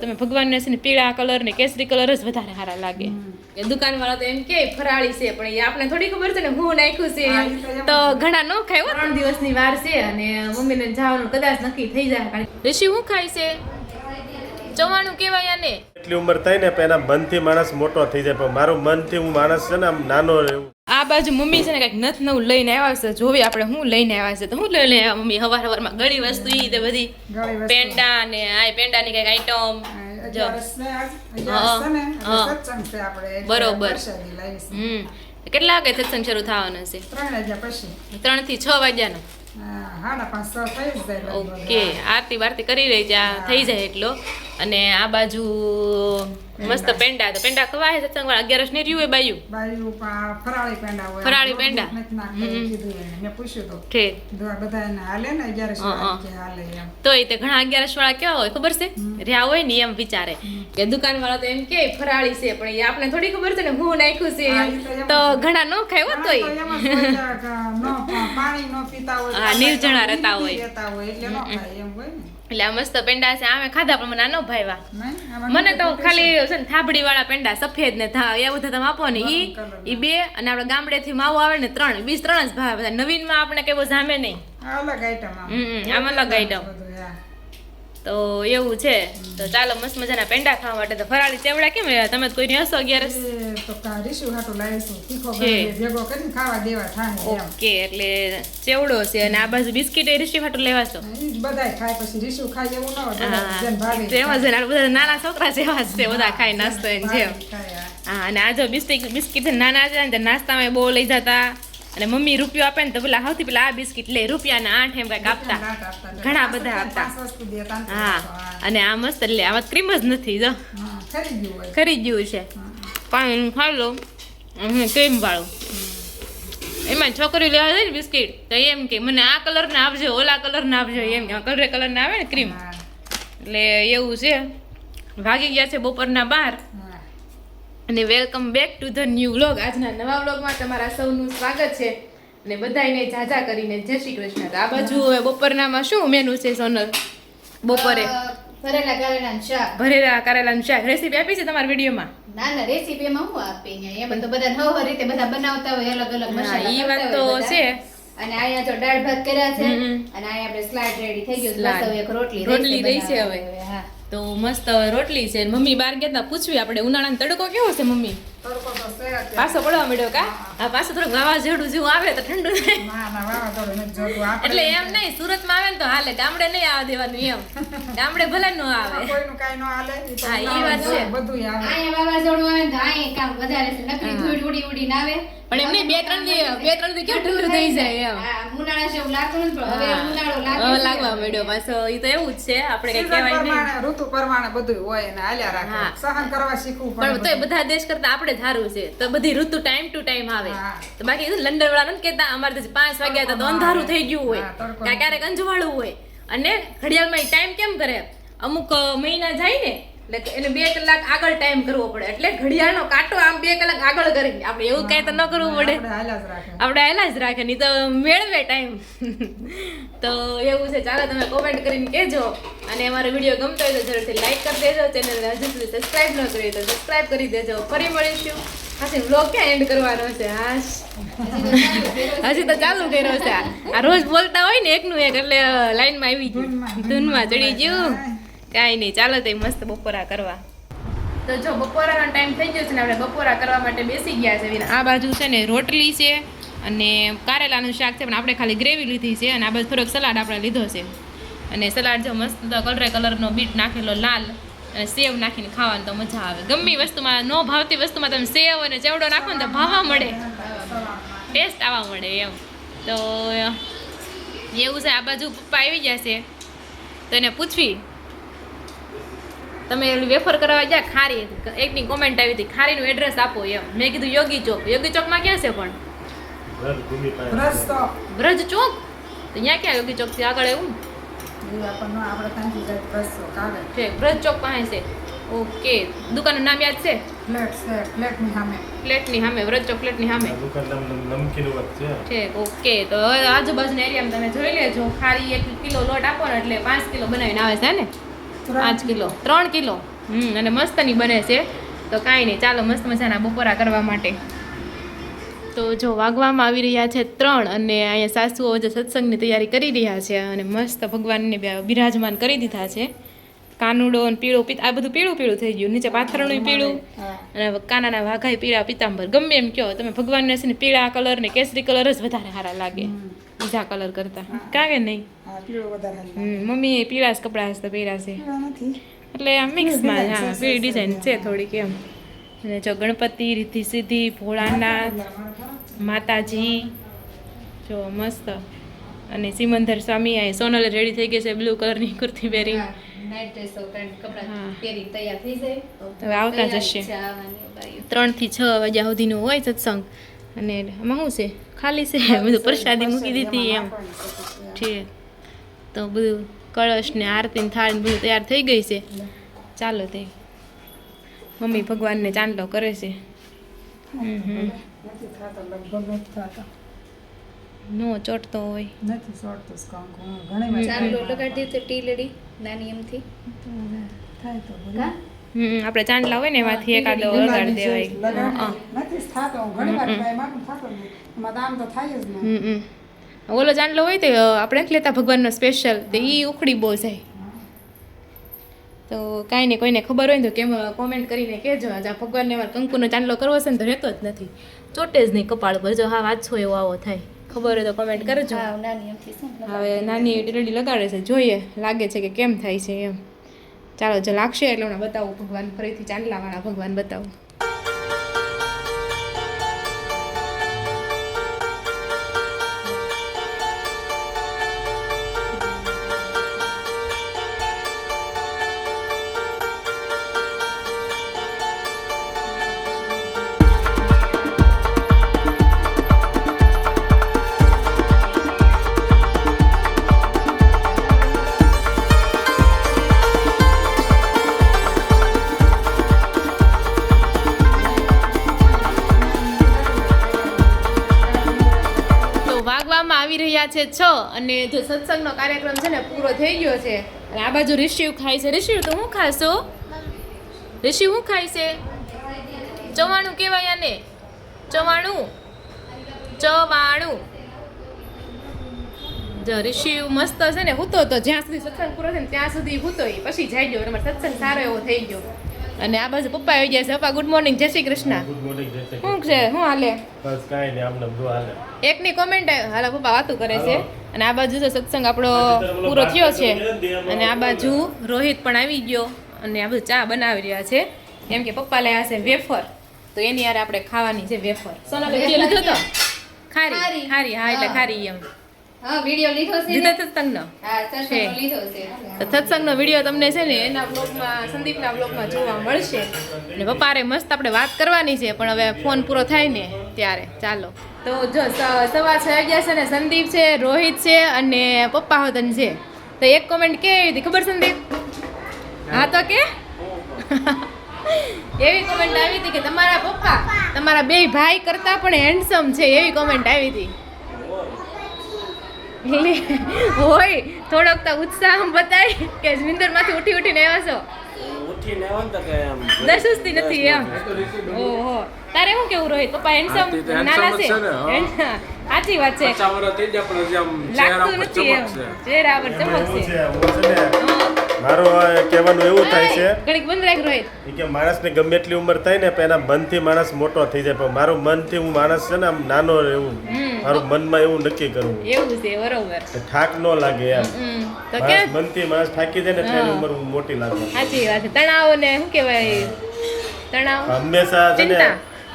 તમે ભગવાનને છે ને પીળા કલર ને કેસરી કલર જ વધારે સારા લાગે. એ દુકાનવાળા તો એમ કે ફરાળી છે, પણ એ આપણે થોડી ખબર છે ને હું નાખ્યું છે તો ઘણા ન ખાય. 3 દિવસની વાર છે અને મમ્મીને જવાનું કદાચ નક્કી થઈ જાય. ઋષિ હું ખાય છે ચવાણું કેવાય આને. એટલી ઉંમર થાય ને એના મનથી માણસ મોટો થઈ જાય, પણ મારું મનથી હું માણસ છે ને આમ નાનો રહું. આ બાજુ મમ્મી છે ને કઈક નથ નવું લઈને આવ્યા છે. જોવી આપણે હું લઈને આવ્યા છે. તો હું લઈને આવ્યા મમ્મી હવારમાં ઘણી વસ્તુ ઈ તે બધી પેંડા ને આ પેંડાની કઈક આઈટમ બરોબર. કેટલા વાગે સત્સંગ શરૂ થવાનો છે? 3 થી 6 વાગ્યાનો. ઓકે, આરતી બારતી કરી રહી ત્યાં થઈ જાય એટલો. અને આ બાજુ મસ્ત પેંડા. તો પેંડા ખવાય સત્સંગ વાળા 11 ને રહ્યું બાયું ફરાળી પેંડા હોય. ફરાળી પેંડા મેં પૂછ્યું તો ઠીક બધાને હાલે ને 11 હાલે એમ. તો એ ઘણા 11 વાળા કેવા હોય ખબર છે? રહ્યા હોય ને એમ વિચારે કે દુકાન વાળા તો એમ કે ફરાળી છે, પણ એ આપણે થોડી ખબર છે ને હું નાખ્યું છે તો ઘણા ન ખાય હો. તોય પાણી નો પીતા હોય, હા, નિર્જણા રહેતા હોય એટલે નો ખાય એમ હોય ને. એટલે આ મસ્ત પેંડા છે. આમે ખાધા પણ મને ન ભાવ્યા. મને તો ખાલી છે ને થાબડી વાળા પેંડા સફેદ ને એ બધા તમે આપો ને ઈ 2 અને આપણે ગામડે થી માવો આવે ને 3 બીજ 3 જ ભાવે. બધા નવીન માં આપણે કેવો જામે નહીં. અલગ આઈટમ આમ અલગ આઈટમ. તો એવું છે. તો ચાલો મસ્ત મજાના પેંડા ખાવા માટે. તો ફરાળી ચેવડા કેમ તમે કોઈ હસો 11 તો રીશું હાટું લાવીશું તીખો ભેગો કરીને ખાવા દેવા થાય. ઓકે, એટલે ચેવડો છે અને આ બાજુ બિસ્કિટ એ રીશું હાટું લેવા છો. બધાય ખાય પછી રીશું ખાય એવું ન હોય. જેન ભાવે એમાં જ બધા નાના છોકરા જેવા જ છે, બધા ખાય નાસ્તો એમ જેમ. હા, અને આ જો બિસ્કિટ નાના છે ને નાસ્તામાં બહુ લઈ જતા. અને મમ્મી રૂપિયો આપે ને તો પેલા સૌથી પેલા આ બિસ્કિટ લે રૂપિયાના 8 એમ કઈક આપતા. ઘણા બધા આપતા. હા, અને આ મસ્ત લે. આમાં ક્રીમ જ નથી. જો ખરીદ્યું છે. પાણી ખાઈ લો ક્રીમ વાળું. એમાં છોકરી લેવા જાય ને બિસ્કિટ તો એમ કે મને આ કલર ના આપજો, ઓલા કલર ના આપજો, એમ કલર ના આવે ને ક્રીમ. એટલે એવું છે. ભાગી ગયા છે બપોરના 12. અને welcome back to the new vlog. આજના નવા વ્લોગમાં તમારા સૌનું સ્વાગત છે. અને બધાને જાજા કરીને જય શ્રી કૃષ્ણ. આ બાજુ હવે બપોરનામાં શું મેનુ છે સોનલ? બપોરે ભરેલા કારેલાનું શાક. ભરેલા કારેલાનું શાક. રેસીપી આપી છે તમારા વિડીયોમાં? ના, રેસીપીમાં હું આપી ને એમ તો બધા નવ રીતે બધા બનાવતા હોય અલગ અલગ મસાલા. ઈ વાત તો છે. અને અહીંયા જો દાળ ભાત કર્યા છે અને અહીંયા આપણે સ્લાડ રેડી થઈ ગયું. બસ એક રોટલી રહી છે હવે. હા, તો મસ્ત રોટલી છે. મમ્મી બહાર ગયા તા પૂછવી આપણે ઉનાળાનો તડકો કેવો છે મમ્મી? તડકો તો છે પાછો પડવા મળ્યો કા? હા, પાછો થોડું વાવાઝોડું જેવું આવે તો ઠંડુ થાય. ના વાવાઝોડું નથી જોતું આપણે. એટલે એમ નહીં, સુરતમાં આવે ને તો હાલે, ગામડે નહીં આવવા દેવાનું એમ. ગામડે ભલે ન આવે. કોઈનું કાઈ ન હાલે. હા, ઈ વાત છે. બધું આવે. અહીંયા વાવાઝોડું આવે તો અહીંયા કામ વધારે છે. નકરી ધૂળ ઉડીને આવે. પણ એમ નહીં, 2-3 દી કેવું ઠંડુ થઈ જાય એમ. હા, ઉનાળા જેવું લાગતું નથી પણ હવે ઉનાળો લાગવા મળ્યો પાછો. ઈ તો એવું જ છે. આપણે કઈ સીઝન કહેવાય નહીં. પ્રમાણે ઋતુ પ્રમાણે બધું હોય ને હાલ્યા રાખે. સહન કરવા શીખવું પણ પડે. તોય બધા દેશ કરતા આપણે સારું છે. તો બધી ઋતુ ટાઈમ ટુ ટાઈમ આવે. હા. તો બાકી લંડન વાળા નથી કેતા અમારે તો 5 વાગ્યા તો અંધારું થઈ ગયું હોય, હા, તડકો ક્યારેક અંજવાળું હોય. અને ઘડિયાળમાં ટાઈમ કેમ કરે? અમુક મહિના જાય ને એટલે એને 2 કલાક આગળ ટાઈમ કરવો પડે. એટલે ઘડિયાળનો કાંટો આમ 2 કલાક આગળ કરે. આપણે એવું કઈ તો ન કરવું પડે. આપણે હાલ્યા જ રાખે. આપણે હાલા જ રાખે, નહીં તો મેળવે ટાઈમ. તો એવું છે. ચાલો તમે કોમેન્ટ કરીને કહેજો. અને અમારો વિડીયો ગમતો હોય તો જરૂરથી લાઈક કરી દેજો. ચેનલને હજુ સુધી સબસ્ક્રાઈબ ન કરી તો સબસ્ક્રાઈબ કરી દેજો. ફરી મળીશું. પછી વ્લોગ ક્યાં એન્ડ કરવાનો છે? હજી તો ચાલુ કર્યો છે. આ રોજ બોલતા હોય ને એકનું એક એટલે લાઈનમાં આવી ગયું, ધૂનમાં ચડી ગયું. કાંઈ નહીં, ચાલો તો મસ્ત બપોરા કરવા. તો જો બપોરાનો ટાઈમ થઈ ગયો છે ને આપણે બપોરા કરવા માટે બેસી ગયા છે. આ બાજુ છે ને રોટલી છે અને કારેલાનું શાક છે, પણ આપણે ખાલી ગ્રેવી લીધી છે. અને આ બાજુ થોડોક સલાડ આપણે લીધો છે. અને સલાડ જો મસ્ત કલરનો બીટ નાખેલો લાલ અને સેવ નાખીને ખાવાની તો મજા આવે. ગમે વસ્તુમાં ન ભાવતી વસ્તુમાં તમે સેવ અને ચેવડો નાખો ને તો ભાવવા મળે, ટેસ્ટ આવવા મળે એમ. તો એવું છે. આ બાજુ પપ્પા આવી ગયા છે તો એને પૂછવી તમે વેફર કરવા ગયા ખારી. એકની કોમેન્ટ આવી હતી ખારીનું એડ્રેસ આપો એમ. મેં કીધું યોગી ચોકમાં ક્યાં છે? પણ બ્રજ ચોક તો ત્યાં ક્યાં? યોગી ચોકથી આગળ એવું બ્રજ ચોક પાસે છે. ઓકે, દુકાનનું નામ યાદ છે? ફ્લેટની સામે, બ્રજ ચોક ફ્લેટની સામે. ઓકે, તો આજુબાજુના એરિયામાં તમે જોઈ લેજો. ખારી 1 કિલો લોટ આપો ને એટલે 5 કિલો બનાવીને આવે છે ને. 5 કિલો 3 કિલો અને મસ્તની બને છે. તો કાંઈ નહીં, ચાલો મસ્ત મજાના બપોરા કરવા માટે. તો જો વાગવામાં આવી રહ્યા છે 3 અને અહીંયા સાસુઓ જે સત્સંગની તૈયારી કરી રહ્યા છે અને મસ્ત ભગવાનને બિરાજમાન કરી દીધા છે. કાનુડો અને પીળો આ બધું પીળું પીળું થઈ ગયું, નીચે પાથરણું પીળું અને કાનાના વાઘાઈ પીળા પીતાંબર. ગમે એમ કહો તમે, ભગવાનને છે ને પીળા કલર ને કેસરી કલર જ વધારે સારા લાગે બીજા કલર કરતા, કાં કે નહીં? મમ્મી પીળા જ કપડાં હસતા પીળા છે એટલે આ મિક્સમાં હા પીળી ડિઝાઇન છે થોડીક એમ. અને જો ગણપતિ, રીતિ સિદ્ધિ, ભોળાનાથ, માતાજી જો મસ્ત. અને સિમંદર સ્વામી આ સોનલ રેડી થઈ ગઈ છે બ્લુ કલરની કુર્તી પહેરી. નાઇટ ડ્રેસ કપડાં પહેરી તૈયાર થઈ જાય. હવે આવતા જશે. 3 થી 6 વાગ્યા સુધીનું હોય સત્સંગ. અને આમાં શું છે? ખાલી છે, બધું પ્રસાદી મૂકી દીધી એમ છે. તો બધું કળશ ને આરતી ને થાળ ને બધું તૈયાર થઈ ગઈ છે. ચાલો તે મમ્મી ભગવાનને ચાંદલો કરે છે. નો ચોટતો હોય ચાંદલો લગાડી તો ટી લેડી નાની એમથી આપણે ચાંદલા હોય ને એમાંથી એકાદો લગાડી દેવાય. ઓલો ચાંદલો હોય તો આપણે નથી લેતા ભગવાનનો સ્પેશિયલ, તો એ ઉખડી બહુ જાય. તો કાંઈ નહીં, કોઈને ખબર હોય ને તો કેમ કોમેન્ટ કરીને કહેજો. આ ભગવાનને અમારે કંકુનો ચાંદલો કરવો છે ને તો રહેતો જ નથી, ચોટે જ નહીં કપાળ પર. જો હા વાંચો એવો આવો થાય, ખબર હોય તો કોમેન્ટ કરજો. હવે નાની રેડી લગાડે છે, જોઈએ લાગે છે કે કેમ થાય છે એમ. ચાલો જો લાગશે એટલે હમણાં બતાવું ભગવાન, ફરીથી ચાંદલાવાળા ભગવાન બતાવું. આવી રહ્યા છે 6 અને જો સત્સંગનો કાર્યક્રમ છે ને પૂરો થઈ ગયો છે. અને આ બાજુ રિશિવ ખાય છે. રિશિવ તો હું ખાશો? રિશિવ હું ખાય છે? ચવાણું કહેવાય આને, ચવાણું. જો રિશિવ મસ્ત છે ને હૂતો તો જ્યાં સુધી સત્સંગ પૂરો થાય ને ત્યાં સુધી હૂતો, પછી જાય ગયો. અમારો સત્સંગ સારો એવો થઈ ગયો. અને આ બાજુ પપ્પા આવી ગયા છે. પપ્પા ગુડ મોર્નિંગ, જય શ્રી કૃષ્ણ. ગુડ મોર્નિંગ જય શ્રી શું છે, શું હાલે? બસ કાંઈ નહીં, આમને બધું હાલે. એકની કોમેન્ટ હાલો પપ્પા વાતું કરે છે. અને આ બાજુ તો સત્સંગ આપણો પૂરો થયો છે. અને આ બાજુ રોહિત પણ આવી ગયો અને આ બધું ચા બનાવી રહ્યા છે. કેમ કે પપ્પા લાવ્યા છે વેફર, તો એની યાર આપણે ખાવાની છે વેફર. સોના લીધો તો ખારી ખારી હા એટલે ખારી એમ. હા વિડિયો લીધો છે દીધો સત્સંગનો. હા સત્સંગનો લીધો છે. તો સત્સંગનો વિડીયો તમને છે ને એના બ્લોગમાં, સંદીપના બ્લોગમાં જોવા મળશે. અને પપ્પારે મસ્ત આપણે વાત કરવાની છે, પણ હવે ફોન પૂરો થાય ને ત્યારે. ચાલો તો જો સવાર 6 વાગ્યા છે ને સંદીપ છે, રોહિત છે અને પપ્પા હોતન છે. તો એક કોમેન્ટ કે એવી હતી ખબર સંદીપ? હા તો કે એવી કોમેન્ટ આવી હતી કે તમારા પપ્પા તમારા 2 ભાઈ કરતા પણ હેન્ડસમ છે, એવી કોમેન્ટ આવી હતી. હોય થોડોક તો ઉત્સાહ બતાય કે નિંદરમાંથી ઉઠીને આવ્યા છો? ઉઠીને આવ્યો ને તો કે એમ દસુસ્તી નથી એમ. ઓહો, તારે શું કેવું રોહિત? પપ્પા હેન્ડસમ નાના છે? સાચી વાત છે, લાગતું નથી એમ, ચહેરા પર ચમક છે. મારું કહેવાનું એવું થાય છે ઘડીક બંધ રાખ રોહિત. કે માણસને ગમે એટલી ઉંમર થાય ને પણ એના મનથી માણસ મોટો થઈ જાય, પણ મારું મનથી હું માણસ છે ને આમ નાનો એવું મારું મનમાં એવું નક્કી કરવું એવું છે, બરોબર. થાક ન લાગે એમ. તો ક્યાં મનથી માણસ થાકી જાય ને તેની ઉંમર મોટી લાગે. સાચી વાત છે. તણાવ ને શું કહેવાય, તણાવ હંમેશા છે ને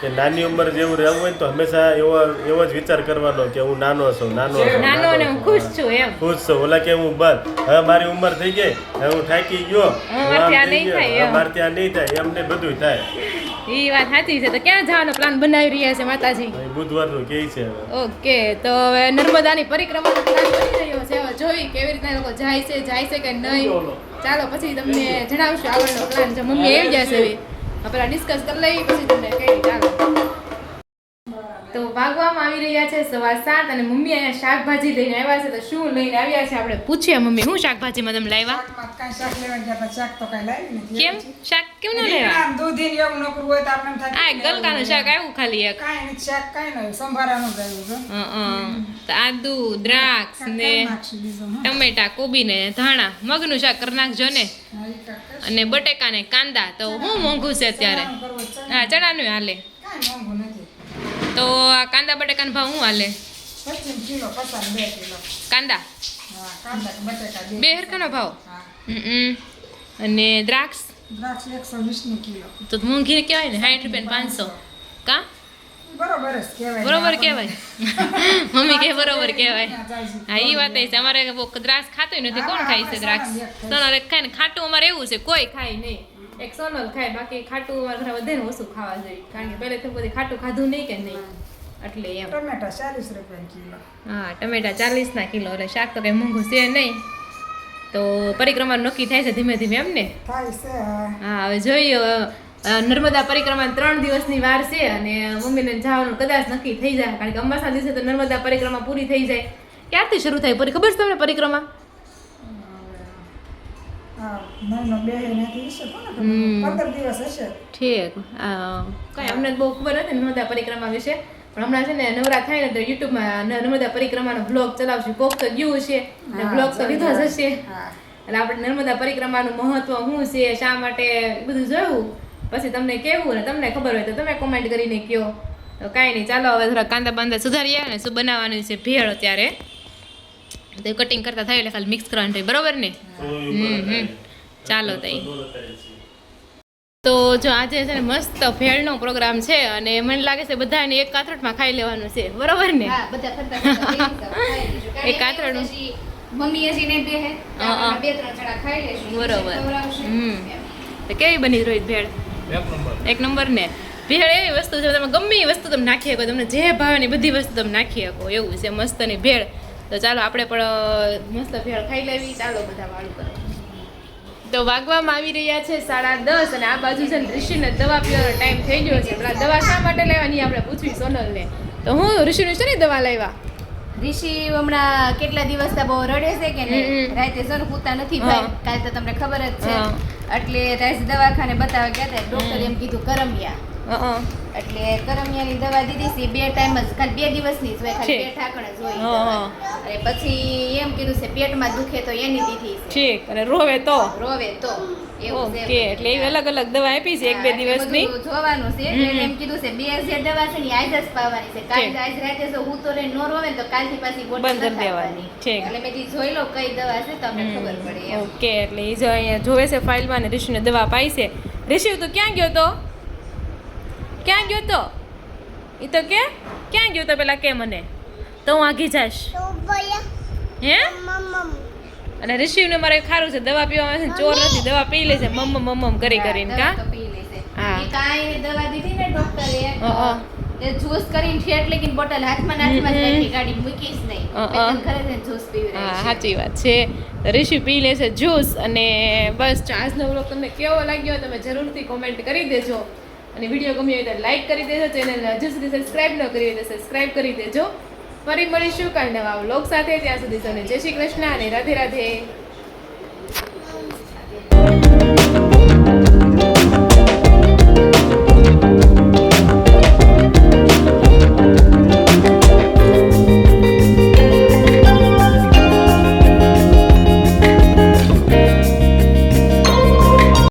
કે નાની ઉંમર જેવું રહેવું હોય ને તો હંમેશા એવો જ વિચાર કરવાનો કે હું નાનો છું, નાનો ને હું ખુશ છું એમ. ખુશ છું. ઓલા કે હું બસ હવે મારી ઉંમર થઈ ગઈ, હવે હું થાકી ગયો, મારે ત્યાં નહીં થાય, એમને બધું થાય. એ વાત સાચી છે. તો ક્યાં જવાનો પ્લાન બનાવી રહ્યા છે માતાજી? બુધવારનું કે છે. ઓકે, તો હવે નર્મદાની પરિક્રમાનો પ્લાન બની રહ્યો છે. હવે જોઈ કેવી રીતના લોકો જાય છે કે નહીં. ચાલો પછી તમને જણાવશું આગળનો પ્લાન. જો મમ્મી આવી જશે હવે પેલા ડિસ્કસ કરી લઈ પછી તમને કહી. ચાલો તો વાગવામાં આવી રહ્યા છે 7:15 અને મમ્મી અહીંયા શાકભાજી લઈને આવ્યા છે. તો શું લઈને આવ્યા છે આપણે પૂછીએ મમ્મી, શું શાકભાજીમાં તમે લાવ્યા? શાકમાં કાંઈ શાક લેવા ગયા પણ શાક તો કાંઈ લાવી નથી. કેમ શાક કેમ ન લેવા? આમ દૂધી ને એવું નકરું હોય તો આપણે એમ થાય આ ગલકાનું શાક આવ્યું ખાલી એક. કાંઈ નથી, શાક કાંઈ નહીં, સંભારાનું જ આવ્યું છે. તો આદુ, દ્રાક્ષ ને નાખશું બીજું, હં. ટમેટા, કોબી ને ધાણા, મગનું શાક કરી નાખજો ને. હા, ઈ કાંઈ અને બટેકા ને કાંદા. તો હું મોંઘું છે અત્યારે? ચણાનું કરવું હોય, ચણા. હા, ચણાનું હાલે. કાંઈ મોંઘું નથી. તો આ કાંદા બટેકાનો ભાવ શું હાલે? 25 કિલો, 2 કિલો. કાંદા હા, કાંદા કે બટેકા બે હરખાનો ભાવ. હા. અને દ્રાક્ષ દ્રાક્ષ 120 ની કિલો. તો મોંઘી કહેવાય ને, 60 રૂપિયા 500. કા બરોબર જ કહેવાય. બરોબર કહેવાય? મમ્મી કે બરોબર કહેવાય. ચાલશે. હા, એ વાત છે. અમારે દ્રાક્ષ ખાતોય નથી. કોણ ખાય છે દ્રાક્ષ? સોનલ એક ખાય ને ખાટું અમારે એવું છે, કોઈ ખાય નહીં. એક સોનલ ખાય, બાકી ખાટું અમારે ઘરે વધારે ઓછું ખાવા જોઈએ, કારણ કે પહેલેથી બધી ખાટું ખાધું નહીં કે નહીં, એટલે એમ. ટમેટા 40 રૂપિયા કિલો. હા, ટમેટા 40 ના કિલો. એટલે શાક તો કઈ મોંઘું છે નહીં. તો પરિક્રમાનું નક્કી થાય છે ધીમે ધીમે, એમ ને? થાય છે. હા, હવે જોઈએ. નર્મદા પરિક્રમા 3 દિવસની વાર છે અને મમ્મીને જવાનું કદાચ નક્કી થઈ જાય, કારણ કે અમાસના દિવસે તો નર્મદા પરિક્રમા પૂરી થઈ જાય. ક્યારથી શરૂ થાય ખબર છે તમને પરિક્રમા? હા, મહિનો બે નથી હશે, કોને ખબર? 15 દિવસ હશે. ઠીક. કઈ અમને બહુ ખબર નથી નર્મદા પરિક્રમા વિશે, પણ હમણાં છે ને નવરા થાય ને તો યુટ્યુબમાં નર્મદા પરિક્રમાનો બ્લોગ ચલાવશું. કોક તો ગયું છે ને બ્લોગ તો લીધો જ હશે. હા. એટલે આપણે નર્મદા પરિક્રમાનું મહત્વ શું છે, શા માટે, એ બધું જોયું પછી તમને કહેવું, ને તમને ખબર હોય તો તમે કોમેન્ટ કરીને કહો. તો કાંઈ નહીં, ચાલો હવે થોડા કાંદા બાંદા સુધારીએ ને શું બનાવવાનું છે ભેળ અત્યારે. તો કટિંગ કરતા થાય એટલે ખાલી મિક્સ કરવાનું થાય, બરોબર ને? ચાલો તઈ. તો જો આજે છે ને મસ્ત ભેળનો પ્રોગ્રામ છે અને મને લાગે છે બધાને એક કાથરટમાં ખાઈ લેવાનું છે, બરોબર ને? હા, બધા ફરતા ફરતા લઈ જાઓ, ખાઈ લેજો. કારણ એક કે આથરણું. હજી મમ્મી હજી નહીં બેહે, આપણે 2-3 જણા ખાઈ લેશું. બરોબર. ખવડાવશે. એમ. તો કેવી બની રોહિત ભેળ? એક નંબર ને. ભેળ એવી વસ્તુ છે, તમે ગમે એ વસ્તુ તમે નાખી શકો, તમને જે ભાવે ને બધી વસ્તુ તમે નાખી શકો, એવું છે મસ્તની ભેળ. તો ચાલો આપણે પણ મસ્ત ભેળ ખાઈ લેવી. ચાલો બધા વાળું કરો. તો વાગવામાં આવી રહ્યા છે 10:30 અને આ બાજુ છે ને ઋષિને દવા પીવાનો ટાઈમ થઈ ગયો છે. પેલા દવા શા માટે લેવાની આપણે પૂછવી સોનલને. તો હું ઋષિની છે ને દવા લાવ્યા. ઋષિ હમણાં કેટલા દિવસથી બહુ રડે છે કે નહીં, રાતે સર પૂતા નથી ભાઈ, કાલે તો તમને ખબર જ છે. એટલે રાતે દવાખાને બતાવવા ગયા હતા, ડોક્ટરે એમ કીધું કરમિયા. એટલે કરમિયાની દવા દીધી છે, 2 ટાઈમ જ, ખાલી 2 દિવસની જ હોય, ખાલી 2 ઠાકણ જ હોય દવા. અને પછી એમ કીધું છે પેટમાં દુખે તો એની દીધી છે, ઠીક. અને રોવે તો રોવે તો એવું છે. ઓકે. એટલે એવી અલગ અલગ દવા આપી છે 1-2 દિવસની. બધું જોવાનું છે. એટલે એમ કીધું છે 2 જે દવા છે ને આજ જ પાવાની છે. કાલ આજ રાતે જો હું તો રે નો રોવે ને તો કાલથી પાછી બોટલ બંધ કરી નથી દેવાની. આપવાની. ઠીક. એટલે મેં કીધું જોઈ લો કઈ દવા છે તો અમને ખબર પડે એમ. ઓકે. એટલે એ જો અહીંયા જોવે છે ફાઇલમાં ને ઋષિને દવા પાઈ છે. ઋષિ તો ક્યાં ગયો તો? ક્યાં ગયો તો? એ તો કે ક્યાં ગયો તો પેલા કે મને તો હું આગી જાશ. હે? અને ઋષિને મારે ખારું છે, દવા પીવામાં છે ને ચોર નથી, દવા પી લે છે મમ કરી કરીને. દવા કા તો પી લે છે. હા. ઈ કાંઈ દવા દીધી ને ડોક્ટરે, અ. તે જ્યુસ કરીને ઠેઠ લગીને બોટલ હાથમાં જ રાખી, ગાડી મૂકી જ નહીં. પેટર્ન ઘરે જઈને જ્યુસ પીવડાવે હા, છે. સાચી વાત છે. તો ઋષિ પી લે છે જ્યુસ. અને બસ આજનો વ્લોગ તમને કેવો લાગ્યો તમે જરૂરથી કોમેન્ટ કરી દેજો. અને વિડીયો ગમ્યો હોય તો લાઈક કરી દેજો. ચેનલ હજુ સુધી સબસ્ક્રાઇબ ન કરી હોય તો સબસ્ક્રાઇબ કરી દેજો. ફરી મળીશું કાલ નવા વ્લોગ સાથે. ત્યાં સુધી સૌને જય શ્રી કૃષ્ણ અને રાધે રાધે.